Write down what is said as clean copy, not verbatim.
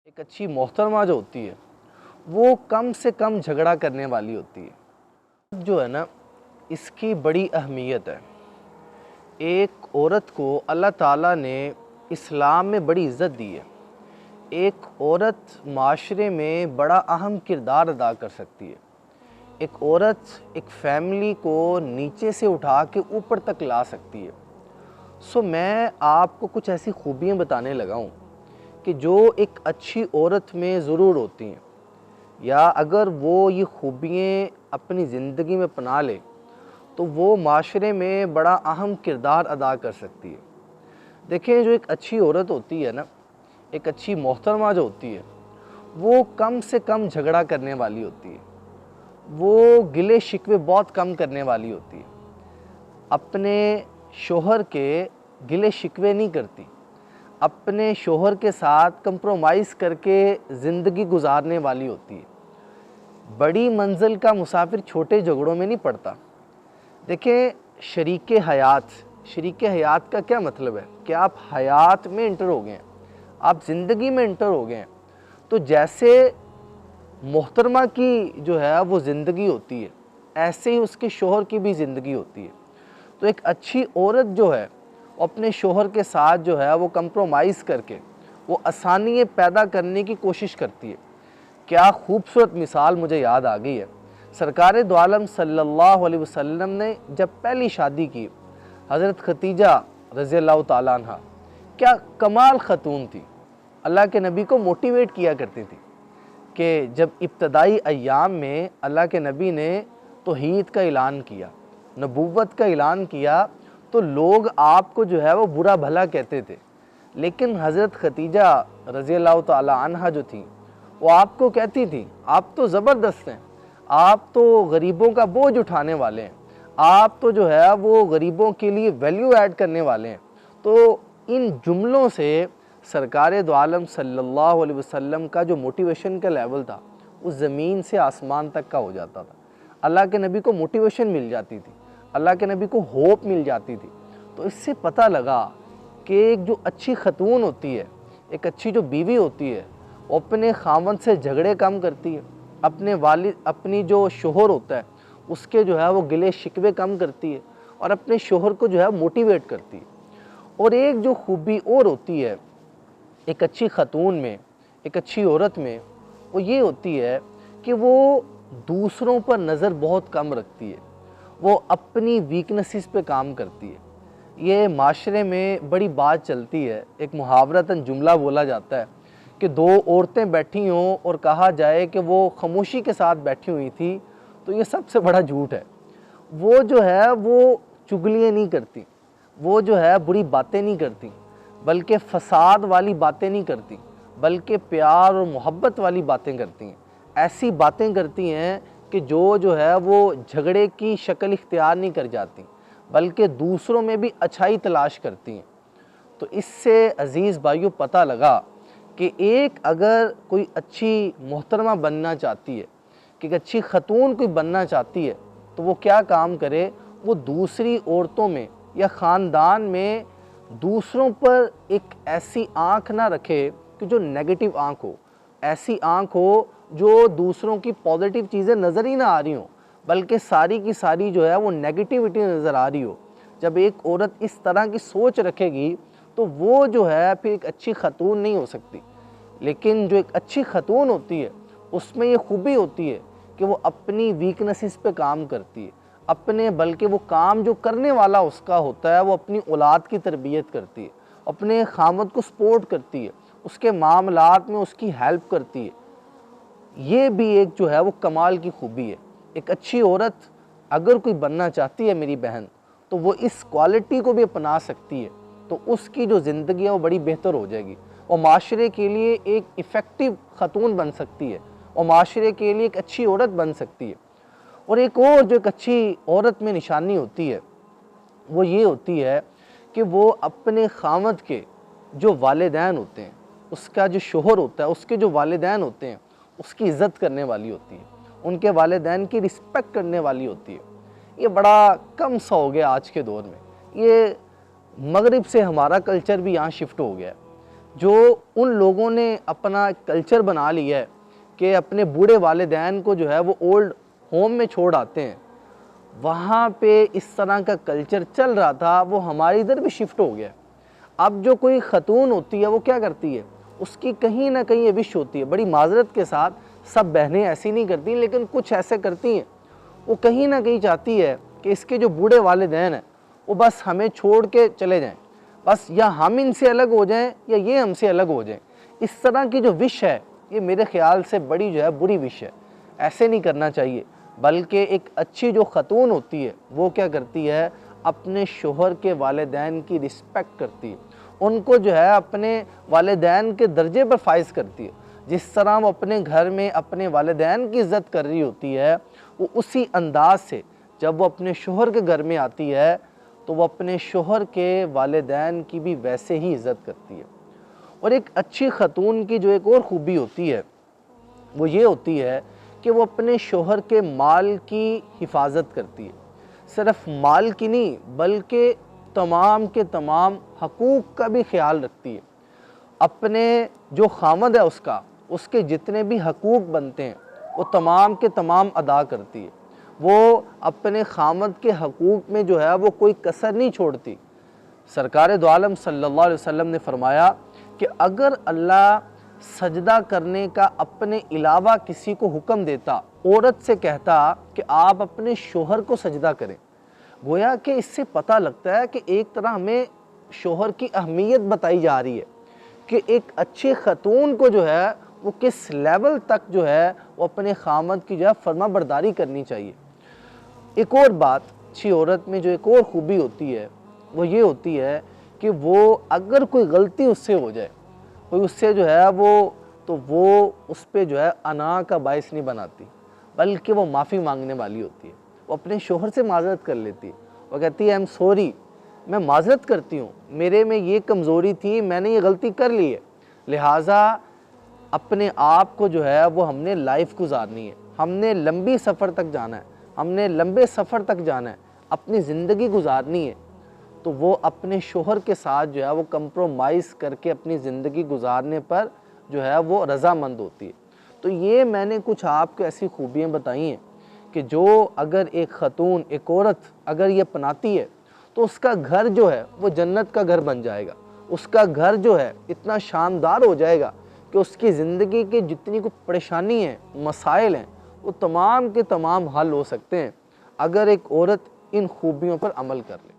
एक अच्छी मोहतरमा जो होती है वो कम से कम झगड़ा करने वाली होती है। जो है ना, इसकी बड़ी अहमियत है। एक औरत को अल्लाह ताला ने इस्लाम में बड़ी इज़्ज़त दी है। एक औरत माशरे में बड़ा अहम किरदार अदा कर सकती है। एक औरत एक फ़ैमिली को नीचे से उठा के ऊपर तक ला सकती है। मैं आपको कुछ ऐसी खूबियाँ बताने लगा हूँ कि जो एक अच्छी औरत में ज़रूर होती हैं, या अगर वो ये खूबियाँ अपनी ज़िंदगी में अपना ले तो वो माशरे में बड़ा अहम किरदार अदा कर सकती है। देखिए, जो एक अच्छी औरत होती है ना, एक अच्छी मोहतरमा जो होती है, वो कम से कम झगड़ा करने वाली होती है। वो गिले शिकवे बहुत कम करने वाली होती है। अपने शोहर के गिले शिकवे नहीं करती। अपने शोहर के साथ कंप्रोमाइज़ करके ज़िंदगी गुजारने वाली होती है। बड़ी मंजिल का मुसाफिर छोटे झगड़ों में नहीं पड़ता। देखिए, शरीके हयात का क्या मतलब है कि आप हयात में इंटर हो गए हैं, आप ज़िंदगी में इंटर हो गए हैं। तो जैसे मोहतरमा की जो है वो ज़िंदगी होती है, ऐसे ही उसके शोहर की भी ज़िंदगी होती है। तो एक अच्छी औरत जो है वो अपने शोहर के साथ जो है वो कंप्रोमाइज़ करके वो आसानियाँ पैदा करने की कोशिश करती है। क्या खूबसूरत मिसाल मुझे याद आ गई है। सरकार दो आलम सल्लल्लाहु अलैहि वसल्लम ने जब पहली शादी की, हज़रत खतीजा रज़ी अल्लाह ताला अन्हा क्या कमाल ख़तून थी। अल्लाह के नबी को मोटिवेट किया करती थी कि जब इब्तदाई अय्याम में अल्लाह के नबी ने तौहीद का ऐलान किया, नबूवत का ऐलान किया, तो लोग आपको जो है वो बुरा भला कहते थे। लेकिन हज़रत खतीजा रज़ी अल्लाह ताला अन्हा जो थी, वो आपको कहती थी, आप तो ज़बरदस्त हैं, आप तो गरीबों का बोझ उठाने वाले हैं, आप तो जो है वो गरीबों के लिए वैल्यू ऐड करने वाले हैं। तो इन जुमलों से सरकार दो आलम सल्लल्लाहु अलैहि वसल्लम का जो मोटिवेशन का लेवल था वो ज़मीन से आसमान तक का हो जाता था। अल्लाह के नबी को मोटिवेशन मिल जाती थी, अल्लाह के नबी को होप मिल जाती थी। तो इससे पता लगा कि एक जो अच्छी खतून होती है, एक अच्छी जो बीवी होती है, वो अपने खामन से झगड़े कम करती है। अपनी जो शोहर होता है उसके जो है वो गिले शिकवे कम करती है और अपने शोहर को जो है मोटिवेट करती है। और एक जो खूबी और होती है एक अच्छी खतून में, एक अच्छी औरत में, वो ये होती है कि वो दूसरों पर नज़र बहुत कम रखती है। वो अपनी वीकनेसेस पे काम करती है। ये माशरे में बड़ी बात चलती है, एक मुहावरतन जुमला बोला जाता है कि दो औरतें बैठी हों और कहा जाए कि वो खामोशी के साथ बैठी हुई थी, तो ये सबसे बड़ा झूठ है। वो जो है वो चुगलियाँ नहीं करती, वो जो है बुरी बातें नहीं करती, बल्कि फसाद वाली बातें नहीं करती, बल्कि प्यार और मोहब्बत वाली बातें करती हैं। ऐसी बातें करती हैं कि जो है वो झगड़े की शक्ल इख्तियार नहीं कर जाती, बल्कि दूसरों में भी अच्छाई तलाश करती हैं। तो इससे अज़ीज़ भाइयों पता लगा कि एक अगर कोई अच्छी मोहतरमा बनना चाहती है, कि एक अच्छी खतून कोई बनना चाहती है, तो वो क्या काम करे, वो दूसरी औरतों में या ख़ानदान में दूसरों पर एक ऐसी आँख ना रखे कि जो नेगेटिव आँख हो, ऐसी आँख हो जो दूसरों की पॉजिटिव चीज़ें नज़र ही ना आ रही हों, बल्कि सारी की सारी जो है वो नेगेटिविटी नज़र आ रही हो। जब एक औरत इस तरह की सोच रखेगी तो वो जो है फिर एक अच्छी खतून नहीं हो सकती। लेकिन जो एक अच्छी खतून होती है उसमें ये खूबी होती है कि वो अपनी वीकनेसेस पे काम करती है, बल्कि वो काम जो करने वाला उसका होता है वो अपनी औलाद की तरबियत करती है, अपने खामद को सपोर्ट करती है, उसके मामलात में उसकी हेल्प करती है। ये भी एक जो है वो कमाल की खूबी है। एक अच्छी औरत अगर कोई बनना चाहती है मेरी बहन, तो वो इस क्वालिटी को भी अपना सकती है, तो उसकी जो ज़िंदगी है वो बड़ी बेहतर हो जाएगी और माशरे के लिए एक इफ़ेक्टिव खतून बन सकती है और माशरे के लिए एक अच्छी औरत बन सकती है। और एक और जो एक अच्छी औरत में निशानी होती है वो ये होती है कि वो अपने खामद के जो वालिदैन होते हैं, उसका जो शोहर होता है, उसके जो वालिदैन होते हैं, उसकी इज़्ज़त करने वाली होती है, उनके वालिदैन की रिस्पेक्ट करने वाली होती है। ये बड़ा कम सा हो गया आज के दौर में। ये मगरिब से हमारा कल्चर भी यहाँ शिफ्ट हो गया है। जो उन लोगों ने अपना कल्चर बना लिया है कि अपने बूढ़े वालिदैन को जो है वो ओल्ड होम में छोड़ आते हैं, वहाँ पे इस तरह का कल्चर चल रहा था, वो हमारे इधर भी शिफ्ट हो गया। अब जो कोई खतून होती है वो क्या करती है, उसकी कहीं ना कहीं ये विश होती है, बड़ी माजरत के साथ, सब बहनें ऐसी नहीं करती लेकिन कुछ ऐसे करती हैं, वो कहीं ना कहीं चाहती है कि इसके जो बूढ़े वालिदैन हैं वो बस हमें छोड़ के चले जाएं, बस या हम इनसे अलग हो जाएं या ये हमसे अलग हो जाएं। इस तरह की जो विश है ये मेरे ख्याल से बड़ी जो है बुरी विश है, ऐसे नहीं करना चाहिए। बल्कि एक अच्छी जो खतून होती है वो क्या करती है, अपने शोहर के वालिदैन की रिस्पेक्ट करती है, उनको जो है अपने वालिदैन के दर्जे पर फाइज करती है। जिस तरह वो अपने घर में अपने वालिदैन की इज़्ज़त कर रही होती है, वो उसी अंदाज से जब वो अपने शोहर के घर में आती है तो वो अपने शोहर के वालिदैन की भी वैसे ही इज़्ज़त करती है। और एक अच्छी खतून की जो एक और ख़ूबी होती है वो ये होती है कि वो अपने शोहर के माल की हिफाजत करती है, सिर्फ माल की नहीं बल्कि तमाम के तमाम हकूक़ का भी ख्याल रखती है। अपने जो खामद है उसके जितने भी हकूक़ बनते हैं वो तमाम के तमाम अदा करती है। वो अपने खामद के हकूक़ में जो है वो कोई कसर नहीं छोड़ती। सरकार दो आलम सल्लल्लाहु अलैहि वसल्लम ने फरमाया कि अगर अल्लाह सजदा करने का अपने अलावा किसी को हुक्म देता, औरत से कहता कि आप अपने शोहर को सजदा करें, गोया कि इससे पता लगता है कि एक तरह हमें शोहर की अहमियत बताई जा रही है कि एक अच्छी खतून को जो है वो किस लेवल तक जो है वो अपने खामद की जो है फर्मा बरदारी करनी चाहिए। एक और बात, अच्छी औरत में जो एक और ख़ूबी होती है वो ये होती है कि वो अगर कोई गलती उससे हो जाए, कोई उससे जो है वो उस पर जो है अना का बायस नहीं बनाती, बल्कि वो माफ़ी मांगने वाली होती है। वो अपने शोहर से माजरत कर लेती है, वो कहती है आई एम सॉरी, मैं माजरत करती हूँ, मेरे में ये कमज़ोरी थी, मैंने ये गलती कर ली है, लिहाजा अपने आप को जो है वो हमने लाइफ गुजारनी है, हमने लंबी सफ़र तक जाना है, हमने लंबे सफ़र तक जाना है, अपनी ज़िंदगी गुजारनी है। तो वो अपने शोहर के साथ जो है वो कंप्रोमाइज़ करके अपनी ज़िंदगी गुजारने पर जो है वो रज़ामंद होती है। तो ये मैंने कुछ आपको ऐसी खूबियाँ बताई हैं कि जो अगर एक ख़तून, एक औरत अगर ये अपनाती है तो उसका घर जो है वो जन्नत का घर बन जाएगा। उसका घर जो है इतना शानदार हो जाएगा कि उसकी ज़िंदगी की जितनी कोई परेशानी है, मसाइल हैं, वो तमाम के तमाम हल हो सकते हैं अगर एक औरत इन खूबियों पर अमल कर ले।